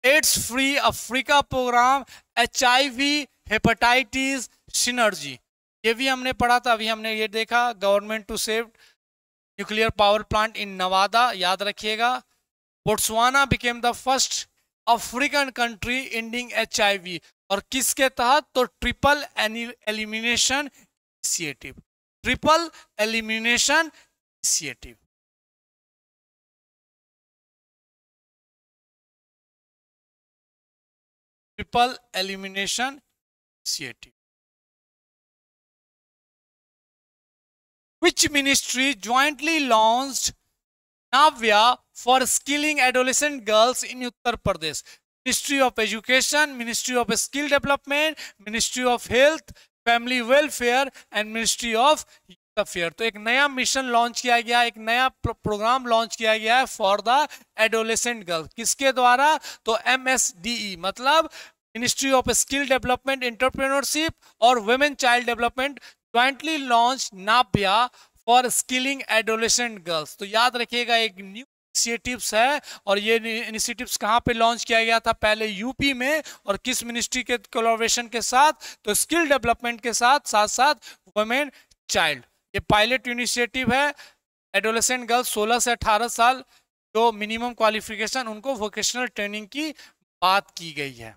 AIDS free Africa programme, HIV hepatitis synergy. ये भी हमने पढ़ा था। अभी हमने ये देखा, government to save nuclear power plant in Nawada, याद रखिएगा। Botswana became the first African country ending HIV, और किसके तहत, तो triple elimination initiative. Triple elimination initiative. Triple elimination initiative. Which ministry jointly launched Navya for skilling adolescent girls in Uttar Pradesh? Ministry of Education, Ministry of Skill Development, Ministry of Health, Family Welfare and Ministry of Youth Affairs। तो एक नया mission launch किया गया, एक नया programme launch किया गया है फॉर द एडोलेसेंट गर्ल। किसके द्वारा? तो MSDE मतलब ministry of skill development, entrepreneurship और women child development jointly launch Nabhya for skilling adolescent girls. तो याद रखिएगा एक न्यू इनिशिएटिव्स है और ये इनिशिएटिव्स कहाँ पे लॉन्च किया गया था? पहले यूपी में। और किस मिनिस्ट्री के कोलैबोरेशन के साथ? तो स्किल डेवलपमेंट के साथ साथ साथ वुमेन चाइल्ड। ये पायलट इनिशिएटिव है। एडोलेसेंट गर्ल्स 16 से 18 साल जो मिनिमम क्वालिफिकेशन, उनको वोकेशनल ट्रेनिंग की बात की गई है।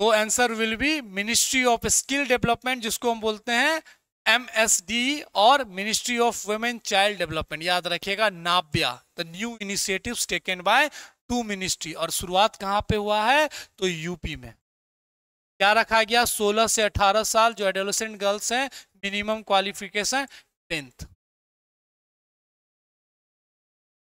तो answer will be ministry of skill development, जिसको हम बोलते हैं MSD, और ministry of women child development. याद रखिएगा Nabhya, the new initiatives taken by 2 ministry. और शुरुआत कहां पे हुआ है? तो यूपी में। क्या रखा गया? 16 से 18 साल जो एडोलेसेंट गर्ल्स हैं, minimum qualification 10th।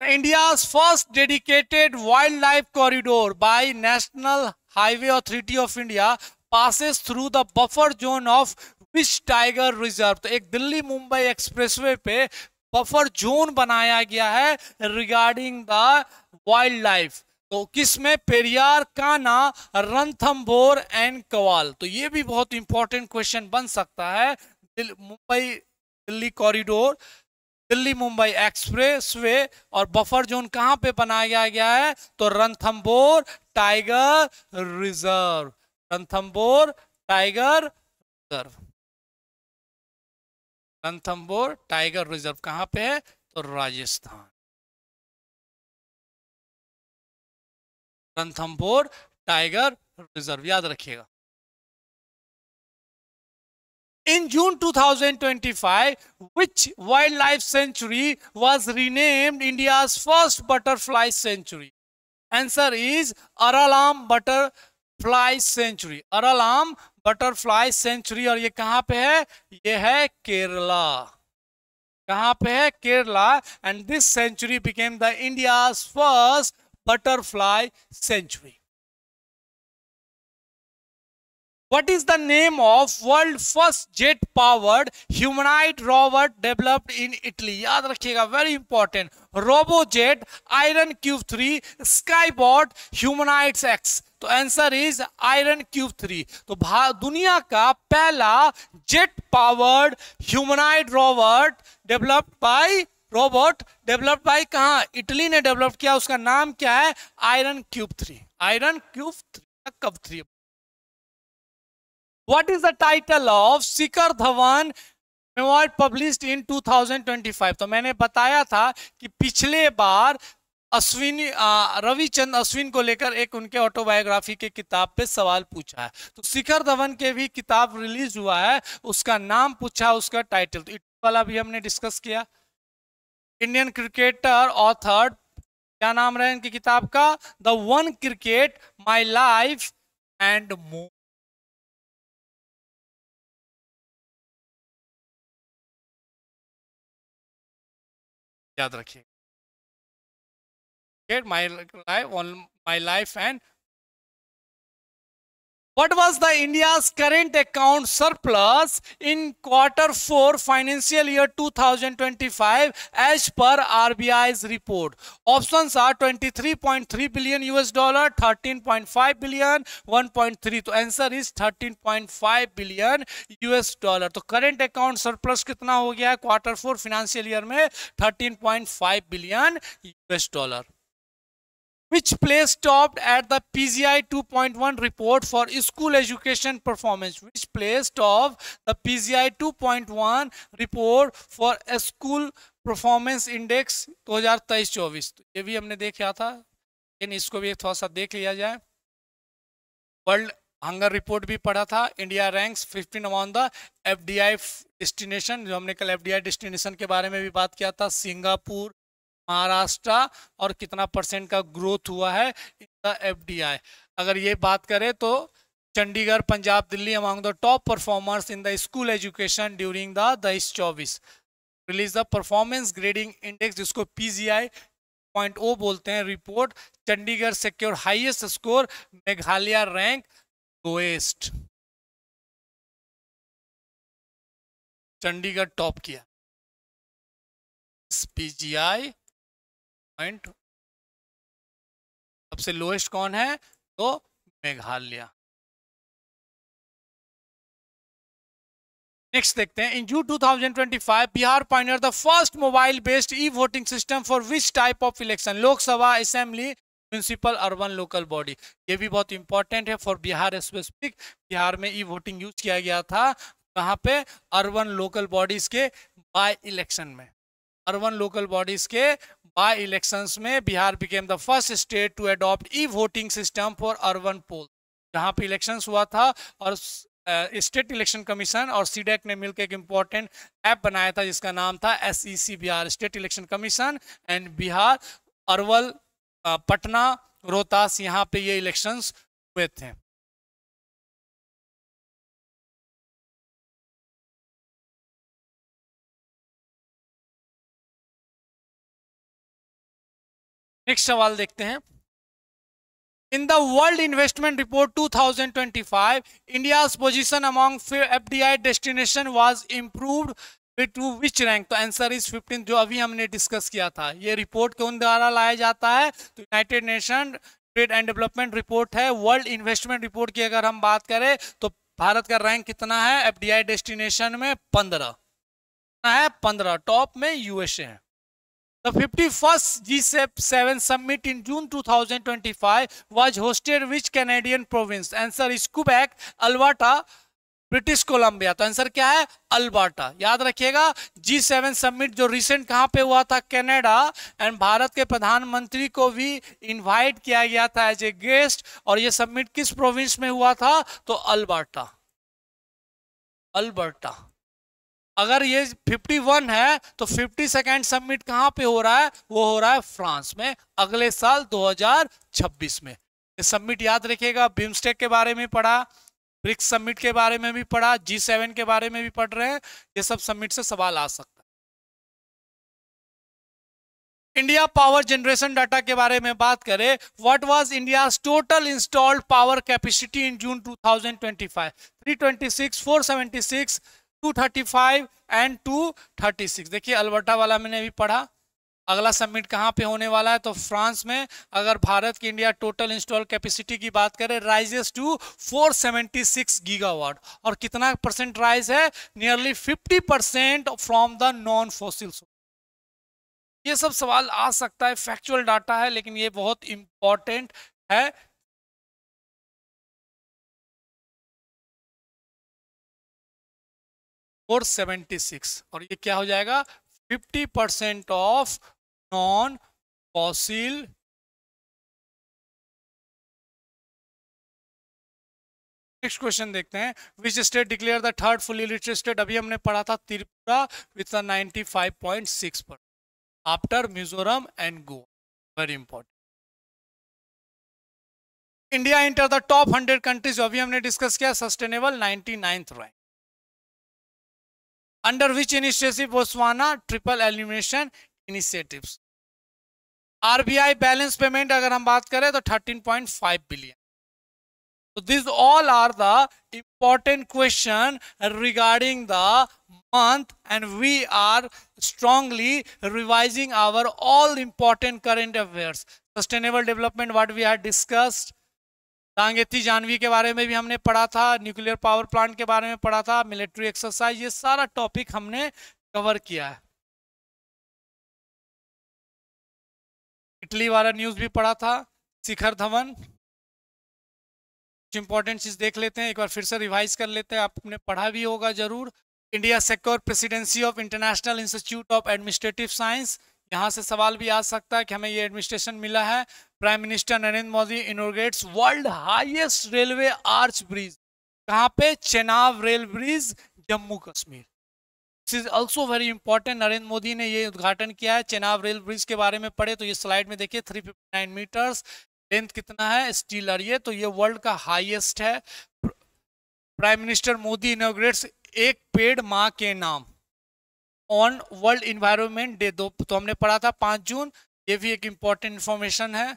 India's first dedicated wildlife corridor by National Highway Authority of India passes through the buffer zone of which tiger reserve? तो एक दिल्ली मुंबई एक्सप्रेसवे पे बफर जोन बनाया गया है रिगार्डिंग द वाइल्ड लाइफ। तो किसमें? Periyar, Kanha, Ranthambore and Kawal. तो ये भी बहुत इंपॉर्टेंट क्वेश्चन बन सकता है। मुंबई दिल्ली कॉरिडोर, दिल्ली मुंबई एक्सप्रेसवे और बफर जोन कहां पे बनाया गया है? तो Ranthambore tiger reserve. Ranthambore tiger reserve. Ranthambore tiger reserve कहां पे है? तो राजस्थान। रणथंभौर टाइगर रिजर्व याद रखिएगा। In June 2025, which wildlife sanctuary was renamed India's first butterfly sanctuary? Answer is Aralam Butterfly Sanctuary। Aralam Butterfly Sanctuary। और ये कहाँ पे है? ये है केरला। कहाँ पे है? Kerala. And this sanctuary became the India's first butterfly sanctuary। What is the name of world first jet powered humanoid rover developed in Italy? याद रखिएगा, very important. RoboJet, Iron Cub 3, SkyBot, humanoids X. तो answer is Iron Cub 3। तो दुनिया का पहला jet powered humanoid robot developed by कहां? Italy ने develop किया। उसका नाम क्या है? Iron Cub 3। आयरन क्यूब 3 कब 3? What is the title of Shikhar Dhawan memoir published in 2025? तो मैंने बताया था कि पिछले बार रविचंद्र अश्विन को लेकर एक उनके ऑटोबायोग्राफी के किताब पे सवाल पूछा है। तो शिखर धवन के भी किताब रिलीज हुआ है, उसका नाम पूछा, उसका टाइटल। तो वाला भी हमने डिस्कस किया। इंडियन क्रिकेटर ऑथर, क्या नाम रहा है इनकी किताब का? The one cricket, my life and more. याद रखिए, my life and what was the India's current account surplus in Q4 financial year 2025 as per RBI's report? Options are 23.3 billion US dollar, 13.5 billion, 1.3. तो answer is 13.5 billion US dollar. तो current account surplus कितना हो गया है Q4 financial year में? 13.5 billion US dollar. Which place topped at the PGI 2.1 report for school education performance? Which place topped the PGI 2.1 report for a school performance index 2023-24? ये भी हमने देखा था, लेकिन इसको भी थोड़ा सा देख लिया जाए। वर्ल्ड हंगर रिपोर्ट भी पढ़ा था। India ranks 15 among the FDI destination, जो हमने कल FDI डेस्टिनेशन के बारे में भी बात किया था। सिंगापुर, महाराष्ट्र, और कितना परसेंट का ग्रोथ हुआ है इन द एफडीआई। अगर ये बात करें तो Chandigarh, Punjab, Delhi among the top performers in the school education during the 23-24 release the performance grading index, जिसको पीजीआई 0.0 बोलते हैं, report. Chandigarh secure highest score, Meghalaya rank lowest. Chandigarh top किया पीजीआई पॉइंट। सबसे लोएस्ट कौन है? तो मेघालय। नेक्स्ट देखते हैं, इन जून 2025 Bihar Pioneer the first mobile based E voting system for which type of election, Lok Sabha, assembly, municipal, urban, local body. ये भी बहुत इंपॉर्टेंट है फॉर बिहार स्पेसिफिक। बिहार में ई वोटिंग यूज किया गया था कहाँ पे? अर्बन लोकल बॉडीज के बाय इलेक्शन में। अर्बन लोकल बॉडीज के बाय इलेक्शंस में Bihar became the first state to adopt e voting system for urban poll. जहाँ पे इलेक्शंस हुआ था और स्टेट इलेक्शन कमीशन और सीडेक ने मिलकर एक इंपॉर्टेंट ऐप बनाया था जिसका नाम था SEC Bihar, state election commission and Bihar. Arwal, Patna, Rohtas, यहाँ पे ये इलेक्शंस हुए थे। नेक्स्ट सवाल देखते हैं, In the World Investment Report 2025, India's position among FDI destination was improved to which rank? तो आंसर इज 15, जो अभी हमने डिस्कस किया था। ये रिपोर्ट कौन द्वारा लाया जाता है? तो United nation trade and development report है। वर्ल्ड इन्वेस्टमेंट रिपोर्ट की अगर हम बात करें तो भारत का रैंक कितना है एफडीआई डेस्टिनेशन में? 15 है, 15। टॉप में यूएसए है। The 51st G7 summit in June 2025 was hosted which Canadian province? Answer is Quebec, Alberta, British Columbia. तो आंसर क्या है? अल्बर्टा। याद रखिएगा, G7 समिट जो रिसेंट कहां पे हुआ था? कनाडा। एंड भारत के प्रधानमंत्री को भी इनवाइट किया गया था एज ए गेस्ट। और ये समिट किस प्रोविंस में हुआ था? तो अल्बर्टा, अल्बर्टा। अगर ये 51 है तो 52nd समिट कहां पे हो रहा है? वो हो रहा है फ्रांस में अगले साल 2026 में। ये समिट याद रखिएगा। बिम्स्टेक के बारे में पढ़ा, ब्रिक्स समिट के बारे में भी पढ़ा, G7 के बारे में भी पढ़ रहे हैं। ये सब समिट से सवाल आ सकता है। इंडिया पावर जनरेशन डाटा के बारे में बात करें, what was India total installed power capacity in June 2025? 326, 476, 235 and 236। देखिए अल्बर्टा वाला मैंने भी पढ़ा। अगला समिट कहां पे होने वाला है? तो फ्रांस में। अगर भारत की इंडिया टोटल इंस्टॉल कैपेसिटी की बात करें, राइजेस टू 476 गीगावाट। और कितना परसेंट राइज है? Nearly 50% from the non fossil source. ये सब सवाल आ सकता है, फैक्चुअल डाटा है लेकिन ये बहुत इंपॉर्टेंट है। 476 और ये क्या हो जाएगा? 50% of non fossil. Next question देखते हैं, which state declare the third fully literate state? अभी हमने पढ़ा था Tripura with 95.6% after Mizoram and Goa. Very important. India enter the top 100 countries, जो अभी हमने डिस्कस किया, sustainable 99th rank. Under which initiative Botswana triple elimination initiatives. RBI balance payment अगर हम बात करें तो 13.5 billion. So these all are the important question regarding the month, and we are strongly revising our all important current affairs. Sustainable development what we had discussed, Dangeti Jahnavi के बारे में भी हमने पढ़ा था, न्यूक्लियर पावर प्लांट के बारे में पढ़ा था, मिलिट्री एक्सरसाइज, ये सारा टॉपिक हमने कवर किया है। इटली वाला न्यूज भी पढ़ा था, शिखर धवन। इंपॉर्टेंट चीज देख लेते हैं, एक बार फिर से रिवाइज कर लेते हैं, आपने पढ़ा भी होगा जरूर। India secure presidency of international institute of administrative science, यहां से सवाल भी आ सकता है कि हमें ये एडमिनिस्ट्रेशन मिला है। Prime minister Narendra Modi inaugurates world highest railway arch bridge, कहां पे? Chenab rail bridge, Jammu Kashmir. This is also very important. Narendra Modi ने ये उद्घाटन किया है। चेनाब रेल ब्रिज के बारे में पढ़े तो ये स्लाइड में देखिए 359 मीटर्स लेंथ कितना है स्टीलर, ये तो ये वर्ल्ड का हाईएस्ट है। प्राइम मिनिस्टर मोदी इनॉग्रेट्स एक पेड़ माँ के नाम ऑन वर्ल्ड इन्वायरमेंट डे, तो हमने पढ़ा था 5 जून, ये भी एक इंपॉर्टेंट इंफॉर्मेशन है।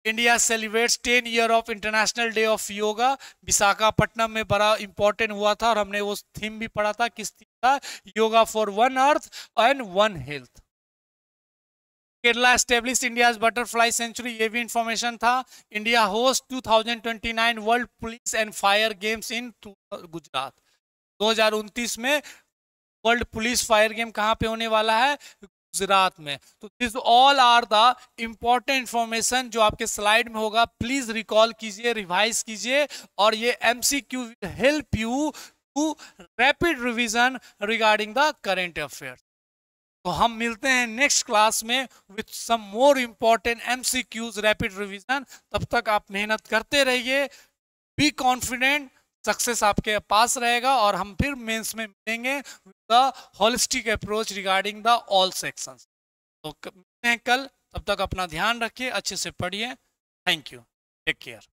India celebrates 10 year of international day of yoga, Visakhapatnam में बड़ा इंपॉर्टेंट हुआ था और हमने वो थीम भी पढ़ा था, किस थीम था, yoga for one earth and one health. Kerala establish India's butterfly century, ये भी इंफॉर्मेशन था। India host 2029 world police and fire games in Gujarat, 2029 में वर्ल्ड पुलिस फायर गेम कहां पे होने वाला है, गुजरात में। तो this all are the important information जो आपके स्लाइड में होगा, प्लीज रिकॉल कीजिए, रिवाइज कीजिए, और ये MCQ will help you to rapid revision regarding the current affairs. तो हम मिलते हैं नेक्स्ट क्लास में with some more important MCQs rapid revision. तब तक आप मेहनत करते रहिए, बी कॉन्फिडेंट, सक्सेस आपके पास रहेगा, और हम फिर मेंस में मिलेंगे with the holistic approach regarding the all sections. तो मिलते हैं कल, तब तक अपना ध्यान रखिए, अच्छे से पढ़िए। Thank you, take care.